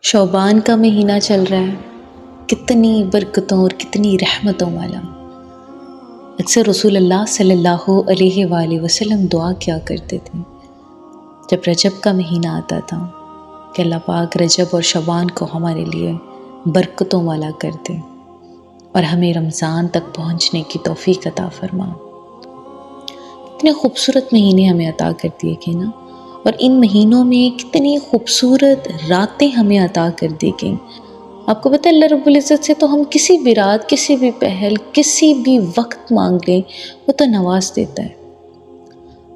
شعبان کا مہینہ چل رہا ہے، کتنی برکتوں اور کتنی رحمتوں والا۔ اکثر رسول اللہ صلی اللہ علیہ وآلہ وسلم دعا کیا کرتے تھے جب رجب کا مہینہ آتا تھا کہ اللہ پاک رجب اور شعبان کو ہمارے لیے برکتوں والا کر دے اور ہمیں رمضان تک پہنچنے کی توفیق عطا فرما۔ کتنے خوبصورت مہینے ہمیں عطا کر دیے گئے نا، اور ان مہینوں میں کتنی خوبصورت راتیں ہمیں عطا کر دی گئیں۔ آپ کو پتہ ہے اللہ رب العزت سے تو ہم کسی بھی رات، کسی بھی پہل، کسی بھی وقت مانگ لیں وہ تو نواز دیتا ہے۔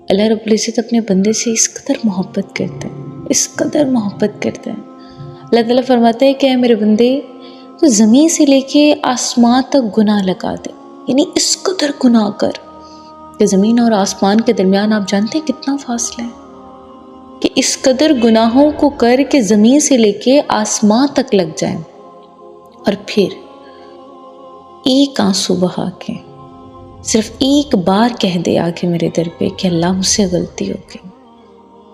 اللہ رب العزت اپنے بندے سے اس قدر محبت کرتا ہے، اس قدر محبت کرتا ہے۔ اللہ تعالیٰ فرماتا ہے کہ اے میرے بندے، تو زمین سے لے کے آسمان تک گناہ لگا دے، یعنی اس قدر گناہ کر کہ زمین اور آسمان کے درمیان آپ جانتے ہیں کتنا فاصلہ ہے، کہ اس قدر گناہوں کو کر کے زمین سے لے کے آسمان تک لگ جائیں، اور پھر ایک آنسو بہا کے صرف ایک بار کہہ دے آ کے میرے در پہ کہ اللہ مجھ سے غلطی ہو گئی،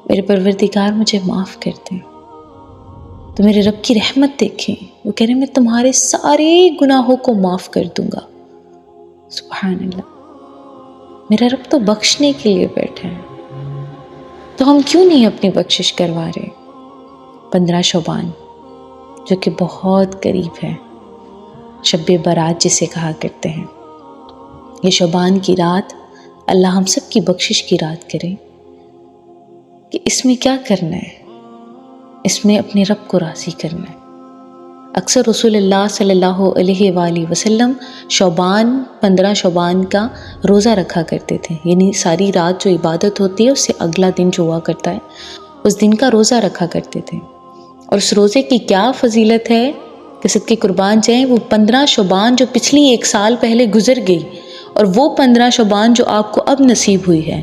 میرے پروردگار مجھے معاف کر دیں، تو میرے رب کی رحمت دیکھیں، وہ کہہ رہے ہیں میں تمہارے سارے گناہوں کو معاف کر دوں گا۔ سبحان اللہ، میرا رب تو بخشنے کے لیے بیٹھا ہے، تو ہم کیوں نہیں اپنی بخشش کروا رہے؟ 15 شعبان جو کہ بہت قریب ہے، شب برات جسے کہا کرتے ہیں، یہ شعبان کی رات اللہ ہم سب کی بخشش کی رات کرے کہ اس میں کیا کرنا ہے؟ اس میں اپنے رب کو راضی کرنا ہے۔ اکثر رسول اللہ صلی اللہ علیہ وآلہ وسلم شعبان 15 شعبان کا روزہ رکھا کرتے تھے، یعنی ساری رات جو عبادت ہوتی ہے اس سے اگلا دن جو ہوا کرتا ہے اس دن کا روزہ رکھا کرتے تھے۔ اور اس روزے کی کیا فضیلت ہے کہ صدقے قربان جائیں، وہ 15 شعبان جو پچھلی ایک سال پہلے گزر گئی اور وہ 15 شعبان جو آپ کو اب نصیب ہوئی ہے،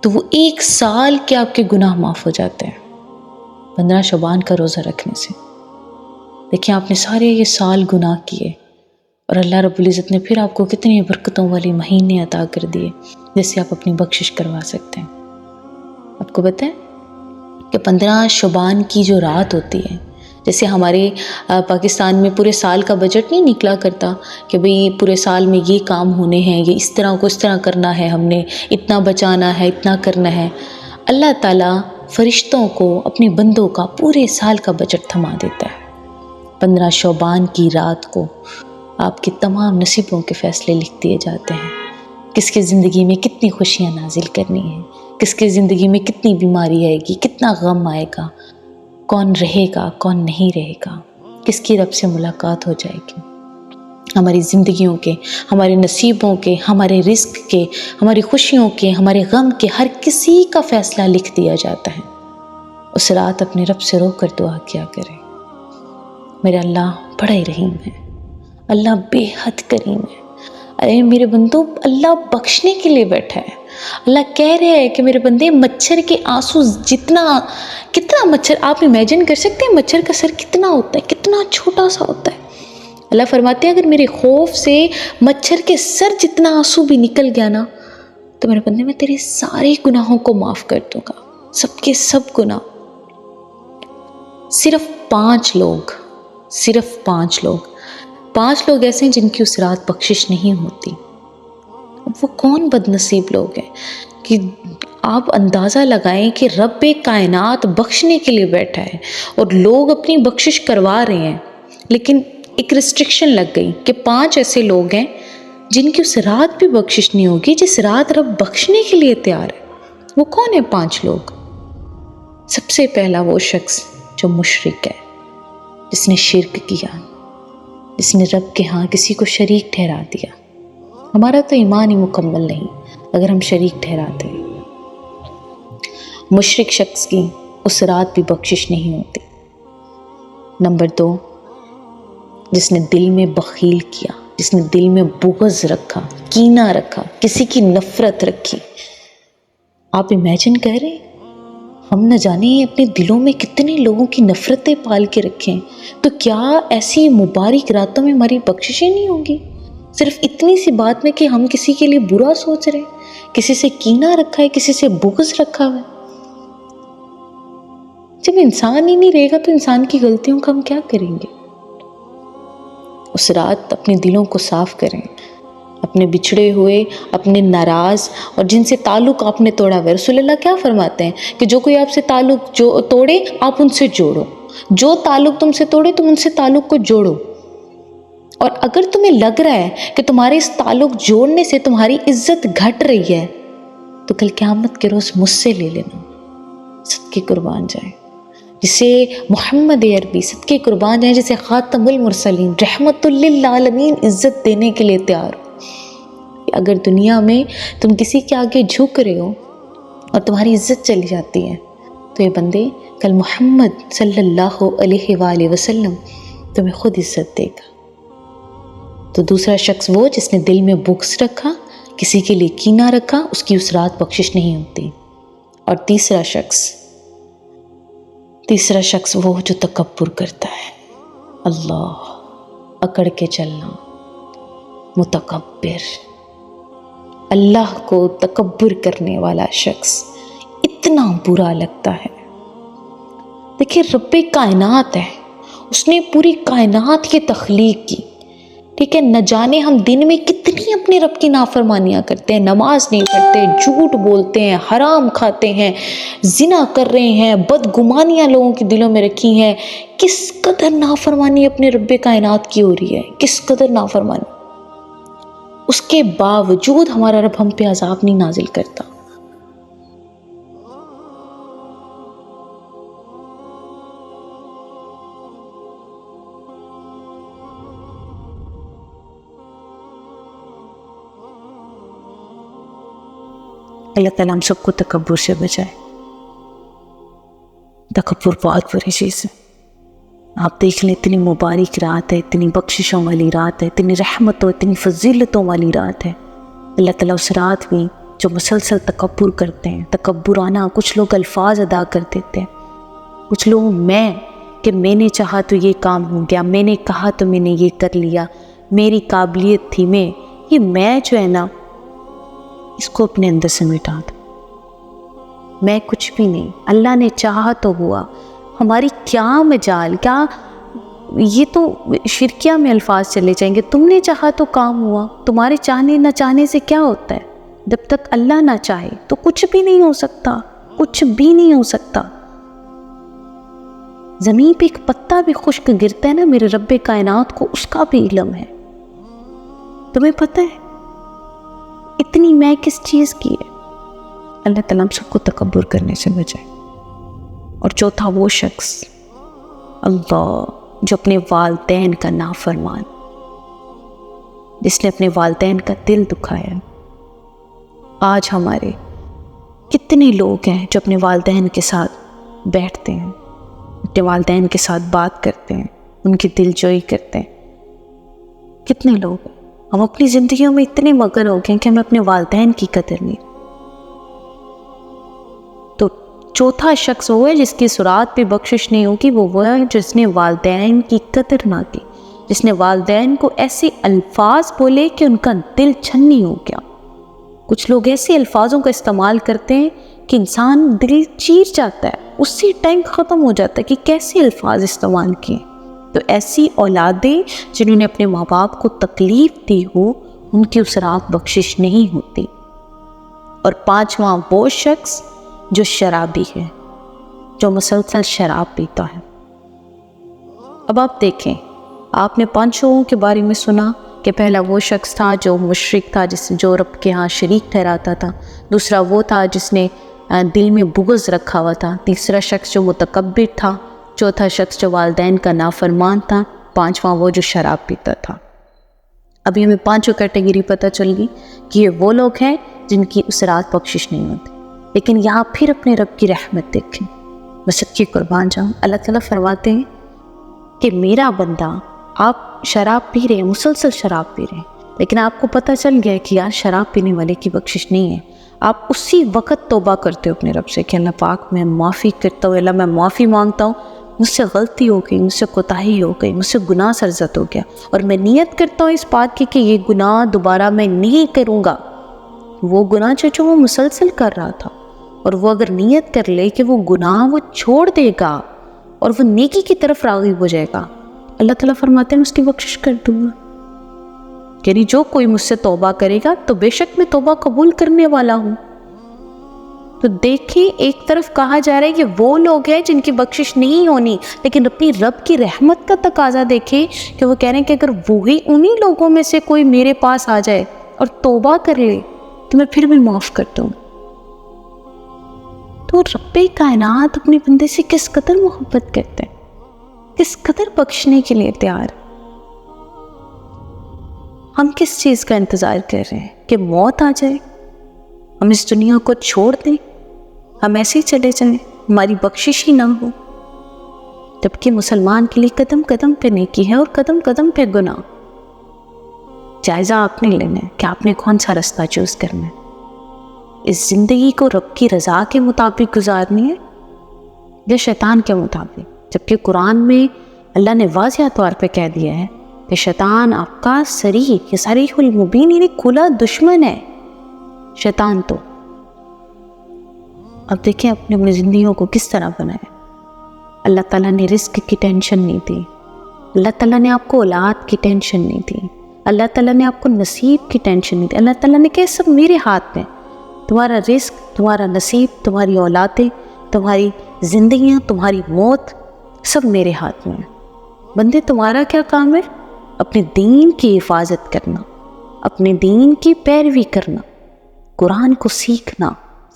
تو وہ ایک سال کے آپ کے گناہ معاف ہو جاتے ہیں 15 شعبان کا روزہ رکھنے سے۔ دیکھیں آپ نے سارے یہ سال گناہ کیے اور اللہ رب العزت نے پھر آپ کو کتنی برکتوں والی مہینے عطا کر دیے جس سے آپ اپنی بخشش کروا سکتے ہیں۔ آپ کو پتہ ہے کہ 15 شعبان کی جو رات ہوتی ہے، جیسے ہمارے پاکستان میں پورے سال کا بجٹ نہیں نکلا کرتا کہ بھئی پورے سال میں یہ کام ہونے ہیں، یہ اس طرح کرنا ہے، ہم نے اتنا بچانا ہے، اتنا کرنا ہے۔ اللہ تعالیٰ فرشتوں کو، اپنے بندوں کا پورے سال کا بجٹ تھما دیتا ہے۔ 15 شعبان کی رات کو آپ کے تمام نصیبوں کے فیصلے لکھ دیے جاتے ہیں، کس کی زندگی میں کتنی خوشیاں نازل کرنی ہیں، کس کی زندگی میں کتنی بیماری آئے گی، کتنا غم آئے گا، کون رہے گا، کون نہیں رہے گا، کس کی رب سے ملاقات ہو جائے گی۔ ہماری زندگیوں کے، ہمارے نصیبوں کے، ہمارے رزق کے، ہماری خوشیوں کے، ہمارے غم کے، ہر کسی کا فیصلہ لکھ دیا جاتا ہے۔ اس رات اپنے رب سے رو کر دعا کیا کریں، میرے اللہ بڑا ہی رحیم ہے، اللہ بے حد کریم ہے۔ ارے میرے بندو، اللہ بخشنے کے لیے بیٹھا ہے۔ اللہ کہہ رہے ہیں کہ میرے بندے، مچھر کے آنسو کتنا مچھر آپ امیجن کر سکتے ہیں؟ مچھر کا سر کتنا ہوتا ہے، کتنا چھوٹا سا ہوتا ہے۔ اللہ فرماتے ہیں اگر میرے خوف سے مچھر کے سر جتنا آنسو بھی نکل گیا نا، تو میرے بندے میں تیرے سارے گناہوں کو معاف کر دوں گا، سب کے سب گناہ۔ صرف 5 لوگ ایسے ہیں جن کی اس رات بخشش نہیں ہوتی۔ وہ کون بد نصیب لوگ ہیں کہ آپ اندازہ لگائیں کہ رب کائنات بخشنے کے لیے بیٹھا ہے اور لوگ اپنی بخشش کروا رہے ہیں، لیکن ایک ریسٹرکشن لگ گئی کہ 5 ایسے لوگ ہیں جن کی اس رات بھی بخشش نہیں ہوگی جس رات رب بخشنے کے لیے تیار ہے۔ وہ کون ہے 5 لوگ؟ سب سے پہلا وہ شخص جو مشرک ہے، جس نے شرک کیا، جس نے رب کے ہاں کسی کو شریک ٹھہرا دیا۔ ہمارا تو ایمان ہی مکمل نہیں اگر ہم شریک ٹھہراتے ہیں۔ مشرک شخص کی اس رات بھی بخشش نہیں ہوتی۔ نمبر 2، جس نے دل میں بخیل کیا، جس نے دل میں بغض رکھا، کینہ رکھا، کسی کی نفرت رکھی۔ آپ امیجن کر رہے ہیں ہم نہ جانے اپنے دلوں میں کتنے لوگوں کی نفرتیں پال کے رکھیں، تو کیا ایسی مبارک راتوں میں ہماری بخششیں نہیں ہوں گی؟ صرف اتنی سی بات میں کہ ہم کسی کے لیے برا سوچ رہے ہیں، کسی سے کینہ رکھا ہے، کسی سے بغض رکھا ہے۔ جب انسان ہی نہیں رہے گا تو انسان کی غلطیوں کا ہم کیا کریں گے؟ اس رات اپنے دلوں کو صاف کریں، اپنے بچھڑے ہوئے، اپنے ناراض اور جن سے تعلق آپ نے توڑا ہوا ہے۔ رسول اللہ کیا فرماتے ہیں کہ جو کوئی آپ سے تعلق توڑے آپ ان سے جوڑو، جو تعلق تم سے توڑے تم ان سے تعلق کو جوڑو۔ اور اگر تمہیں لگ رہا ہے کہ تمہارے اس تعلق جوڑنے سے تمہاری عزت گھٹ رہی ہے تو کل قیامت کے روز مجھ سے لے لینا، صدقے قربان جائے۔ جسے محمد عربی صدقے قربان جائیں، جسے خاتم المرسلین رحمت للعالمین عزت دینے کے لیے تیار ہو۔ اگر دنیا میں تم کسی کے آگے جھک رہے ہو اور تمہاری عزت چلی جاتی ہے تو یہ بندے کل محمد صلی اللہ علیہ وآلہ وسلم تمہیں خود عزت دے گا۔ تو دوسرا شخص وہ جس نے دل میں بغض رکھا، کسی کے لیے کینہ رکھا، اس کی اس رات بخشش نہیں ہوتی۔ اور تیسرا شخص وہ جو تکبر کرتا ہے، اللہ اکڑ کے چلنا، متکبر، اللہ کو تکبر کرنے والا شخص اتنا برا لگتا ہے۔ دیکھیں رب کائنات ہے، اس نے پوری کائنات کی تخلیق کی، ٹھیک ہے؟ نہ جانے ہم دن میں کتنی اپنے رب کی نافرمانیاں کرتے ہیں، نماز نہیں پڑھتے، جھوٹ بولتے ہیں، حرام کھاتے ہیں، زنا کر رہے ہیں، بدگمانیاں لوگوں کے دلوں میں رکھی ہیں۔ کس قدر نافرمانی اپنے رب کائنات کی ہو رہی ہے، کس قدر نافرمانی۔ اس کے باوجود ہمارا رب ہم پہ عذاب نہیں نازل کرتا۔ اللہ تعالیٰ ہم سب کو تکبر سے بچائے۔ تکبر بہت بری چیز ہے۔ آپ دیکھ لیں اتنی مبارک رات ہے، اتنی بخششوں والی رات ہے، اتنی رحمتوں، اتنی فضیلتوں والی رات ہے۔ اللہ تعالیٰ اس رات میں جو مسلسل تکبر کرتے ہیں، تکبرانہ کچھ لوگ الفاظ ادا کر دیتے ہیں، کچھ لوگ کہ میں نے چاہا تو یہ کام ہو گیا، میں نے کہا تو میں نے یہ کر لیا، میری قابلیت تھی، یہ میں جو ہے نا اس کو اپنے اندر سے مٹا دو۔ میں کچھ بھی نہیں، اللہ نے چاہا تو ہوا، ہماری کیا مجال، کیا یہ تو شرکیہ میں الفاظ چلے جائیں گے۔ تم نے چاہا تو کام ہوا، تمہارے چاہنے نہ چاہنے سے کیا ہوتا ہے؟ جب تک اللہ نہ چاہے تو کچھ بھی نہیں ہو سکتا، کچھ بھی نہیں ہو سکتا۔ زمین پہ ایک پتا بھی خشک گرتا ہے نا، میرے رب کائنات کو اس کا بھی علم ہے۔ تمہیں پتہ ہے اتنی میں کس چیز کی ہے؟ اللہ تعالیٰ ہم سب کو تکبر کرنے سے بچائے۔ اور چوتھا وہ شخص اللہ جو اپنے والدین کا نافرمان، جس نے اپنے والدین کا دل دکھایا۔ آج ہمارے کتنے لوگ ہیں جو اپنے والدین کے ساتھ بیٹھتے ہیں، اپنے والدین کے ساتھ بات کرتے ہیں، ان کی دل جوئی کرتے ہیں۔ کتنے لوگ ہیں؟ ہم اپنی زندگیوں میں اتنے مگن ہو گئے کہ ہمیں اپنے والدین کی قدر نہیں۔ تو چوتھا شخص وہ ہے جس کی سرات پہ بخشش نہیں ہوگی، وہ ہے جس نے والدین کی قدر نہ کی، جس نے والدین کو ایسے الفاظ بولے کہ ان کا دل چھنی ہو گیا۔ کچھ لوگ ایسے الفاظوں کا استعمال کرتے ہیں کہ انسان دل چیر جاتا ہے، اسی ٹائم ختم ہو جاتا ہے کہ کیسے الفاظ استعمال کیے۔ تو ایسی اولادیں جنہوں نے اپنے ماں باپ کو تکلیف دی ہو، ان کی اس رات بخشش نہیں ہوتی۔ اور پانچواں وہ شخص جو شرابی ہے، جو مسلسل شراب پیتا ہے۔ اب آپ دیکھیں، آپ نے 5 لوگوں کے بارے میں سنا کہ پہلا وہ شخص تھا جو مشرک تھا، جو رب کے ہاں شریک ٹھہراتا تھا۔ دوسرا وہ تھا جس نے دل میں بغض رکھا ہوا تھا۔ تیسرا شخص جو متکبر تھا۔ چوتھا شخص جو والدین کا نافرمان تھا۔ پانچواں وہ جو شراب پیتا تھا۔ ابھی ہمیں 5 کیٹیگری پتہ چل گئی کہ یہ وہ لوگ ہیں جن کی اس رات بخشش نہیں ہوتی۔ لیکن یہاں پھر اپنے رب کی رحمت دیکھیں، میں سچی قربان جاؤں، اللہ تعالیٰ فرماتے ہیں کہ میرا بندہ، آپ شراب پی رہے ہیں، مسلسل شراب پی رہے ہیں، لیکن آپ کو پتہ چل گیا کہ یار شراب پینے والے کی بخشش نہیں ہے۔ آپ اسی وقت توبہ کرتے ہو اپنے رب سے کہ اللہ پاک میں معافی کرتا ہوں، اللہ میں معافی مانگتا ہوں، مجھ سے غلطی ہو گئی، مجھ سے کوتاہی ہو گئی، مجھ سے گناہ سرزد ہو گیا، اور میں نیت کرتا ہوں اس بات کی کہ یہ گناہ دوبارہ میں نہیں کروں گا۔ وہ گناہ جو وہ مسلسل کر رہا تھا، اور وہ اگر نیت کر لے کہ وہ گناہ وہ چھوڑ دے گا اور وہ نیکی کی طرف راغب ہو جائے گا، اللہ تعالیٰ فرماتے ہیں میں اس کی بخشش کر دوں گا. یعنی جو کوئی مجھ سے توبہ کرے گا تو بے شک میں توبہ قبول کرنے والا ہوں. تو دیکھیں ایک طرف کہا جا رہا ہے کہ وہ لوگ ہیں جن کی بخشش نہیں ہونی، لیکن اپنی رب کی رحمت کا تقاضا دیکھیں کہ وہ کہہ رہے ہیں کہ اگر وہی انہی لوگوں میں سے کوئی میرے پاس آ جائے اور توبہ کر لے تو میں پھر بھی معاف کر دوں. تو رب کائنات اپنے بندے سے کس قدر محبت کرتے ہیں، کس قدر بخشنے کے لیے تیار. ہم کس چیز کا انتظار کر رہے ہیں کہ موت آ جائے، ہم اس دنیا کو چھوڑ دیں، ہم ایسے ہی چلے جائیں، ہماری بخشش ہی نہ ہو. جبکہ مسلمان کے لیے قدم قدم پہ نیکی ہے اور قدم قدم پہ گناہ. جائزہ آپ نے لینا ہے کہ آپ نے کون سا رستہ چوز کرنا ہے. اس زندگی کو رب کی رضا کے مطابق گزارنی ہے یا شیطان کے مطابق. جبکہ قرآن میں اللہ نے واضح طور پہ کہہ دیا ہے کہ شیطان آپ کا صریح المبین یعنی کھلا دشمن ہے شیطان. تو اب دیکھیں اپنی زندگیوں کو کس طرح بنایا. اللہ تعالیٰ نے رزق کی ٹینشن نہیں دی، اللہ تعالیٰ نے آپ کو اولاد کی ٹینشن نہیں دی، اللہ تعالیٰ نے آپ کو نصیب کی ٹینشن نہیں دی. اللہ تعالیٰ نے کہا سب میرے ہاتھ میں، تمہارا رزق، تمہارا نصیب، تمہاری اولادیں، تمہاری زندگیاں، تمہاری موت سب میرے ہاتھ میں ہے. بندے تمہارا کیا کام ہے؟ اپنے دین کی حفاظت کرنا، اپنے دین کی پیروی کرنا، قرآن کو سیکھنا،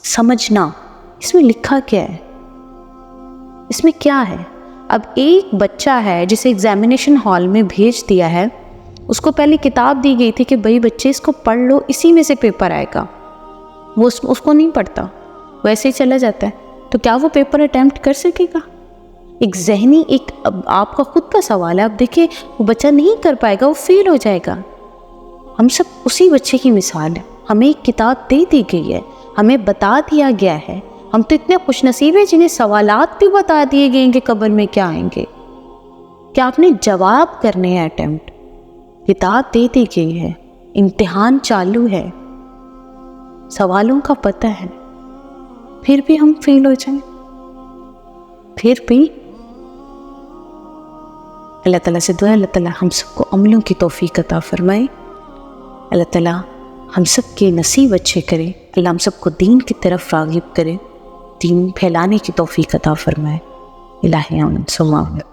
سمجھنا. اس میں لکھا کیا ہے، اس میں کیا ہے. اب ایک بچہ ہے جسے ایگزامینیشن ہال میں بھیج دیا ہے، اس کو پہلے کتاب دی گئی تھی کہ بھئی بچے اس کو پڑھ لو، اسی میں سے پیپر آئے گا. وہ اس کو نہیں پڑھتا، وہ ایسے ہی چلا جاتا ہے. تو کیا وہ پیپر اٹیمپٹ کر سکے گا؟ ایک ذہنی آپ کا خود کا سوال ہے. اب دیکھیں وہ بچہ نہیں کر پائے گا، وہ فیل ہو جائے گا. ہم سب اسی بچے کی مثال ہے. ہمیں ایک کتاب دے دی گئی ہے، ہمیں بتا دیا گیا ہے. ہم تو اتنے خوش نصیب ہیں جنہیں سوالات بھی بتا دیے گئے ہیں کہ قبر میں کیا آئیں گے. کیا آپ نے جواب کرنے ہیں اٹیمپٹ. کتاب دے دی گئی ہے، امتحان چالو ہے، سوالوں کا پتہ ہے، پھر بھی ہم فیل ہو جائیں. پھر بھی اللہ تعالیٰ سے دعا، اللہ تعالیٰ ہم سب کو عملوں کی توفیق عطا فرمائے. اللہ تعالیٰ ہم سب کے نصیب اچھے کرے. اللہ ہم سب کو دین کی طرف راغب کرے، دین پھیلانے کی توفیق عطا فرمائے. الہی آمین ثم آمین.